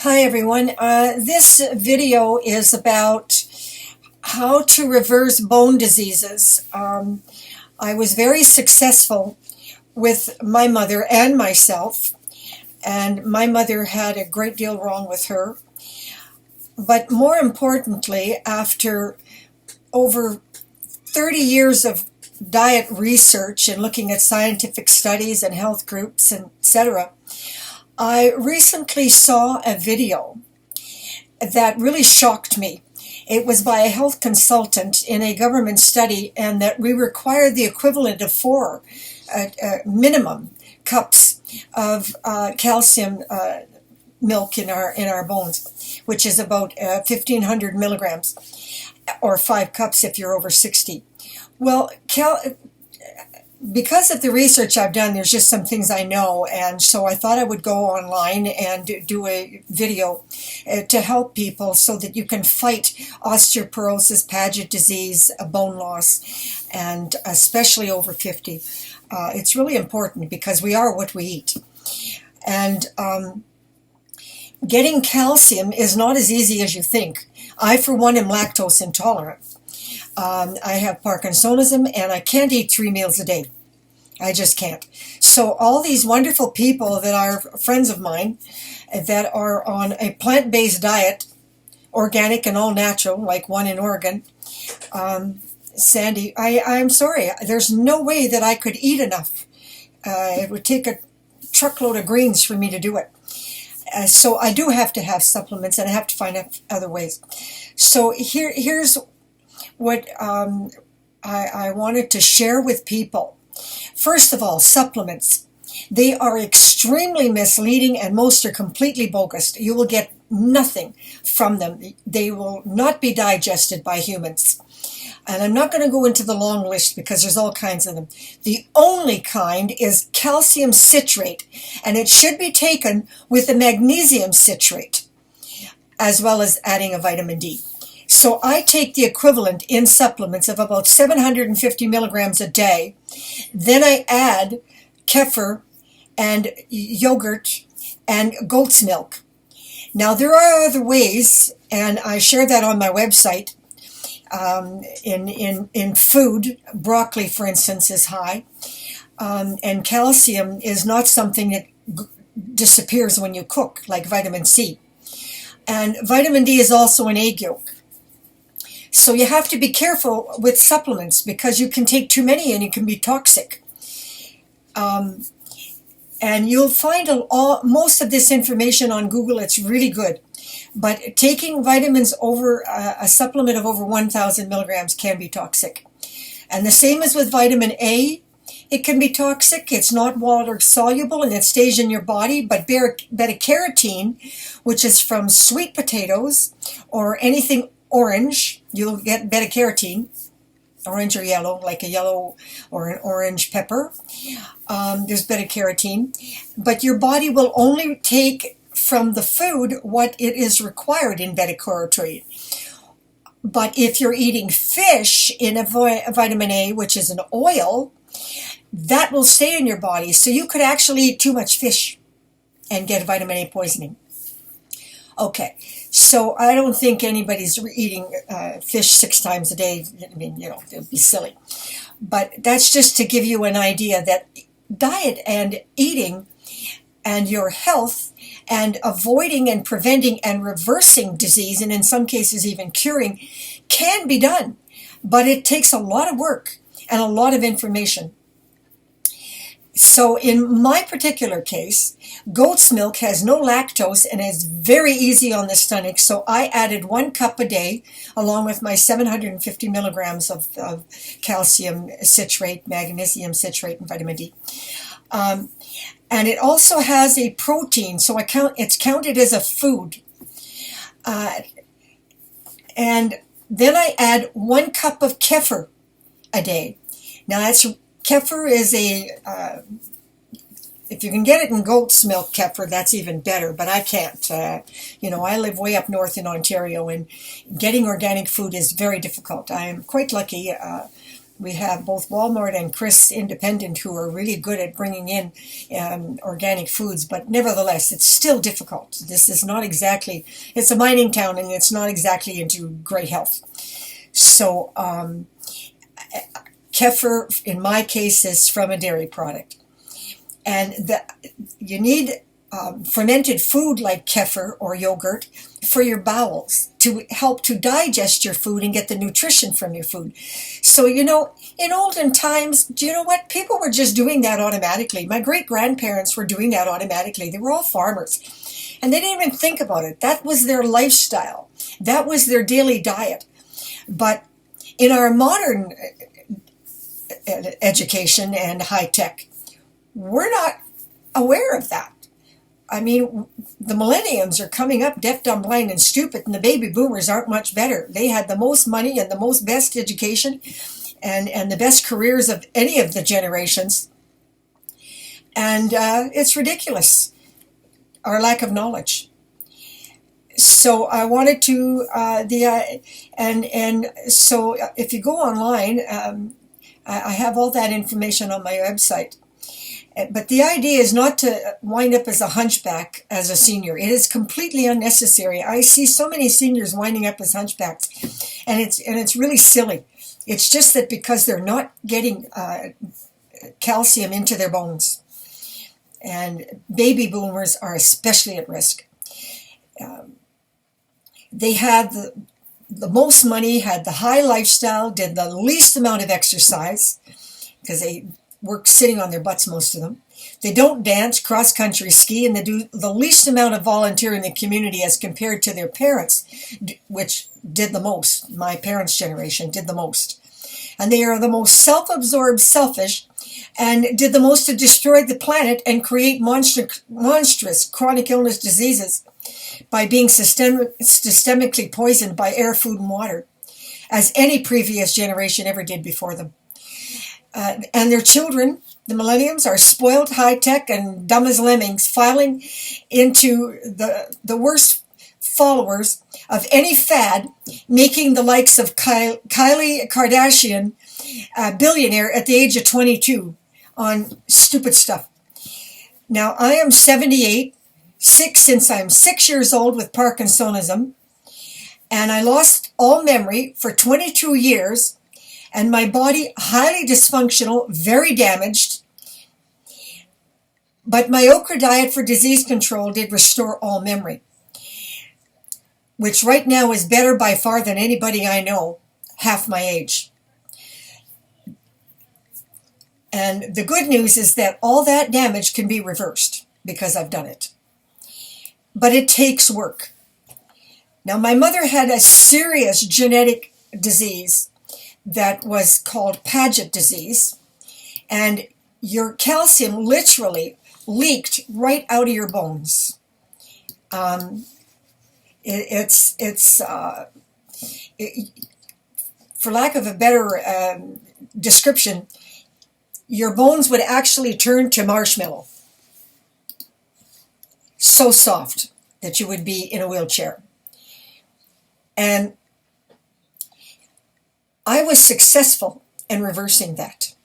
Hi everyone. This video is about how to reverse bone diseases. I was very successful with my mother and myself, and my mother had a great deal wrong with her. But more importantly, after over 30 years of diet research and looking at scientific studies and health groups, etc., I recently saw a video that really shocked me. It was by a health consultant in a government study, and that we require the equivalent of four minimum cups of calcium milk in our bones, which is about 1,500 milligrams, or 5 cups if you're over 60. Well, because of the research I've done, there's just some things I know, and so I thought I would go online and do a video to help people so that you can fight osteoporosis, Paget disease, bone loss, and especially over 50. It's really important because we are what we eat. And getting calcium is not as easy as you think. I, for one, am lactose intolerant. I have Parkinsonism, and I can't eat 3 meals a day. I just can't. So all these wonderful people that are friends of mine that are on a plant-based diet, organic and all natural, like one in Oregon, Sandy, I'm sorry, there's no way that I could eat enough. It would take a truckload of greens for me to do it. So I do have to have supplements, and I have to find other ways. So here's what I wanted to share with people. First of all, supplements. They are extremely misleading, and most are completely bogus. You will get nothing from them. They will not be digested by humans. And I'm not going to go into the long list because there's all kinds of them. The only kind is calcium citrate, and it should be taken with a magnesium citrate, as well as adding a vitamin D. So I take the equivalent in supplements of about 750 milligrams a day. Then I add kefir and yogurt and goat's milk. Now there are other ways, and I share that on my website. In food, broccoli, for instance, is high. And calcium is not something that disappears when you cook, like vitamin C. And vitamin D is also in egg yolk. So you have to be careful with supplements because you can take too many and it can be toxic. And you'll find most of this information on Google. It's really good. But taking vitamins over a supplement of over 1,000 milligrams can be toxic. And the same as with vitamin A. It can be toxic. It's not water soluble and it stays in your body. But beta-carotene, which is from sweet potatoes or anything orange, you'll get beta-carotene, orange or yellow, like a yellow or an orange pepper. There's beta-carotene. But your body will only take from the food what it is required in beta-carotene. But if you're eating fish in a vitamin A, which is an oil, that will stay in your body. So you could actually eat too much fish and get vitamin A poisoning. Okay, so I don't think anybody's eating fish 6 times a day. I mean, it would be silly. But that's just to give you an idea that diet and eating and your health and avoiding and preventing and reversing disease, and in some cases even curing, can be done. But it takes a lot of work and a lot of information. So in my particular case, goat's milk has no lactose and is very easy on the stomach. So I added 1 cup a day along with my 750 milligrams of calcium citrate, magnesium citrate, and vitamin D. And it also has a protein, so it's counted as a food. And then I add 1 cup of kefir a day. Now kefir is if you can get it in goat's milk kefir, that's even better, but I can't. I live way up north in Ontario, and getting organic food is very difficult. I am quite lucky. We have both Walmart and Chris Independent who are really good at bringing in organic foods, but nevertheless, it's still difficult. This is not exactly, it's a mining town and it's not exactly into great health. So kefir, in my case, is from a dairy product. And you need fermented food like kefir or yogurt for your bowels to help to digest your food and get the nutrition from your food. So, in olden times, do you know what? People were just doing that automatically. My great-grandparents were doing that automatically. They were all farmers. And they didn't even think about it. That was their lifestyle. That was their daily diet. But in our modern education and high tech, we're not aware of that. I mean, the millenniums are coming up deaf, dumb, blind, and stupid, and the baby boomers aren't much better. They had the most money and the most best education and the best careers of any of the generations. And it's ridiculous, our lack of knowledge. So I wanted to, so if you go online, I have all that information on my website. But the idea is not to wind up as a hunchback as a senior. It is completely unnecessary. I see so many seniors winding up as hunchbacks, and it's really silly. It's just that because they're not getting calcium into their bones, and baby boomers are especially at risk. They had the most money, had the high lifestyle, did the least amount of exercise because they work sitting on their butts, most of them. They don't dance, cross-country ski, and they do the least amount of volunteer in the community as compared to their parents, which did the most. My parents' generation did the most. And they are the most self-absorbed, selfish, and did the most to destroy the planet and create monstrous chronic illness diseases by being systemically poisoned by air, food, and water, as any previous generation ever did before them. And their children, the millenniums, are spoiled, high-tech, and dumb as lemmings, filing into the worst followers of any fad, making the likes of Kylie Kardashian a billionaire at the age of 22 on stupid stuff. Now, I am 78, since I'm 6 years old with Parkinsonism, and I lost all memory for 22 years, and my body highly dysfunctional, very damaged. But my okra diet for disease control did restore all memory, which right now is better by far than anybody I know, half my age. And the good news is that all that damage can be reversed because I've done it. But it takes work. Now, my mother had a serious genetic disease that was called Paget disease, and your calcium literally leaked right out of your bones. For lack of a better description, your bones would actually turn to marshmallow. So soft that you would be in a wheelchair. And I was successful in reversing that.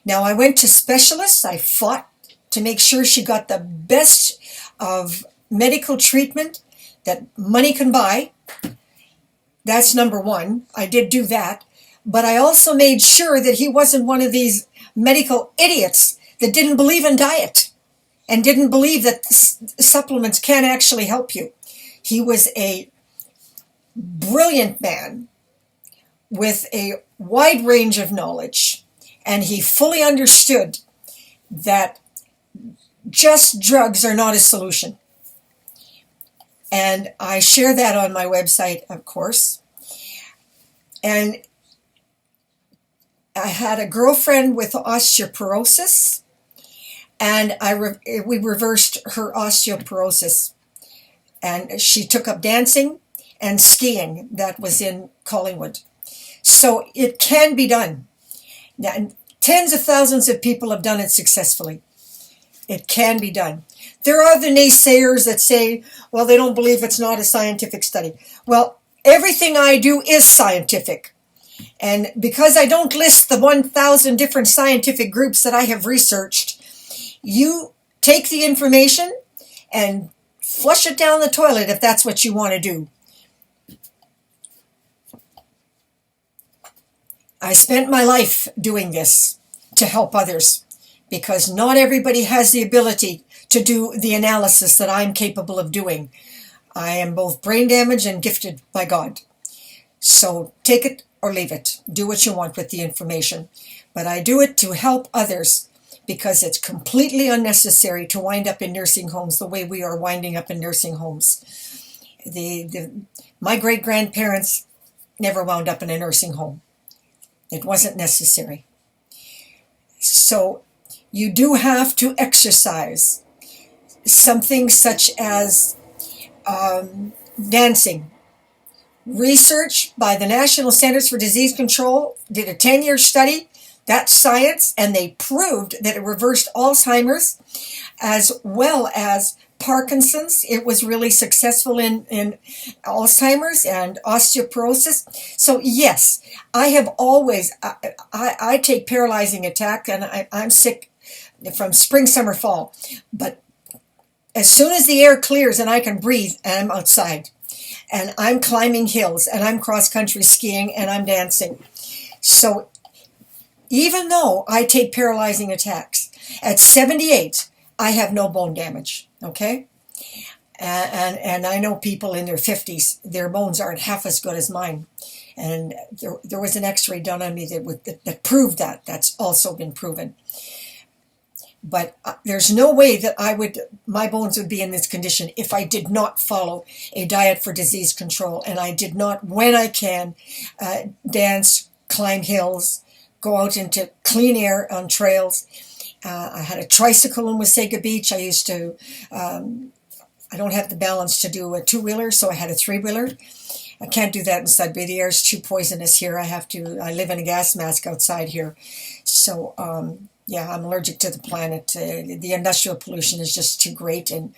Now, I went to specialists. I fought to make sure she got the best of medical treatment that money can buy. That's number one. I did do that. But I also made sure that he wasn't one of these medical idiots that didn't believe in diet and didn't believe that supplements can actually help you. He was a brilliant man with a wide range of knowledge, and he fully understood that just drugs are not a solution. And I share that on my website, of course. And I had a girlfriend with osteoporosis, and we reversed her osteoporosis. And she took up dancing and skiing. That was in Collingwood. So it can be done. Now, tens of thousands of people have done it successfully. It can be done. There are the naysayers that say, well, they don't believe it's not a scientific study. Well, everything I do is scientific. And because I don't list the 1,000 different scientific groups that I have researched, you take the information and flush it down the toilet if that's what you want to do. I spent my life doing this to help others because not everybody has the ability to do the analysis that I'm capable of doing. I am both brain damaged and gifted by God. So take it or leave it. Do what you want with the information. But I do it to help others because it's completely unnecessary to wind up in nursing homes the way we are winding up in nursing homes. My great-grandparents never wound up in a nursing home. It wasn't necessary. So you do have to exercise something such as dancing. Research by the National Centers for Disease Control did a 10-year study. That's science, and they proved that it reversed Alzheimer's as well as Parkinson's. It was really successful in Alzheimer's and osteoporosis. So yes, I have always, I take paralyzing attack, and I'm sick from spring, summer, fall. But as soon as the air clears and I can breathe, and I'm outside, and I'm climbing hills, and I'm cross-country skiing, and I'm dancing. So even though I take paralyzing attacks, at 78, I have no bone damage, okay? And I know people in their 50s, their bones aren't half as good as mine. And there was an x-ray done on me that proved that. That's also been proven. But there's no way that my bones would be in this condition if I did not follow a diet for disease control. And I did not, when I can, dance, climb hills, go out into clean air on trails. I had a tricycle in Wasaga Beach. I used to, I don't have the balance to do a two-wheeler, so I had a three-wheeler. I can't do that in Sudbury. The air is too poisonous here. I live in a gas mask outside here. So, yeah, I'm allergic to the planet. The industrial pollution is just too great, and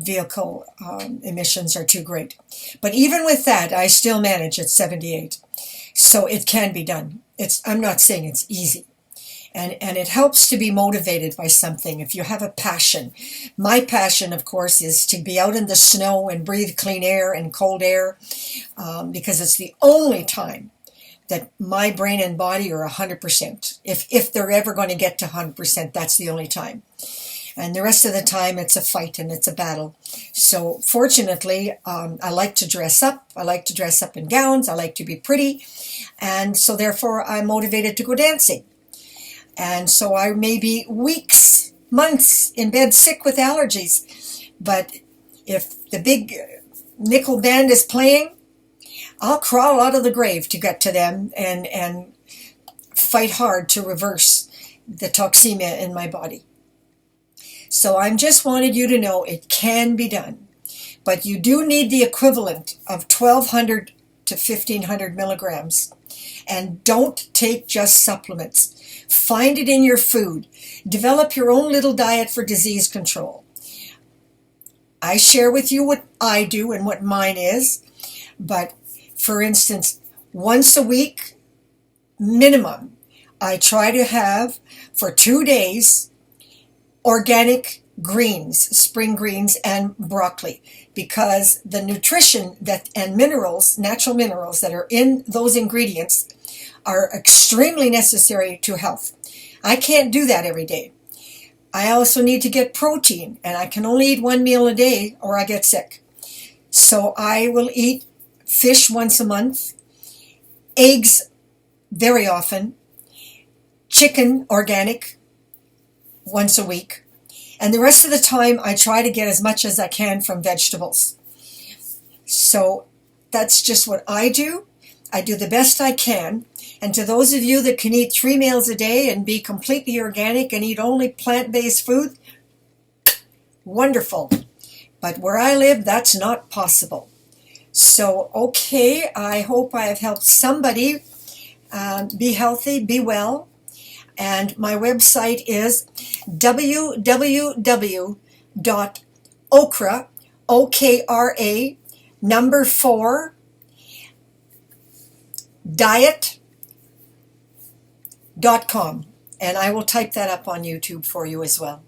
vehicle emissions are too great. But even with that, I still manage at 78. So it can be done. I'm not saying it's easy. And it helps to be motivated by something. If you have a passion, my passion, of course, is to be out in the snow and breathe clean air and cold air, because it's the only time that my brain and body are 100%. If they're ever going to get to 100%, that's the only time. And the rest of the time, it's a fight and it's a battle. So fortunately, I like to dress up. I like to dress up in gowns. I like to be pretty. And so therefore, I'm motivated to go dancing. And so I may be weeks, months in bed sick with allergies. But if the big nickel band is playing, I'll crawl out of the grave to get to them and fight hard to reverse the toxemia in my body. So I just wanted you to know it can be done. But you do need the equivalent of 1,200 to 1,500 milligrams. And don't take just supplements. Find it in your food. Develop your own little diet for disease control. I share with you what I do and what mine is. But, for instance, once a week, minimum, I try to have, for 2 days, organic greens, spring greens, and broccoli, because the nutrition and minerals, natural minerals that are in those ingredients are extremely necessary to health. I can't do that every day. I also need to get protein, and I can only eat 1 meal a day or I get sick. So I will eat fish once a month, eggs very often, chicken organic once a week, and the rest of the time I try to get as much as I can from vegetables. So that's just what I do. I do the best I can. And to those of you that can eat 3 meals a day and be completely organic and eat only plant-based food, wonderful. But where I live, that's not possible. So, okay, I hope I have helped somebody be healthy, be well. And my website is www.okra, OKRA, number 4, diet.com, and I will type that up on YouTube for you as well.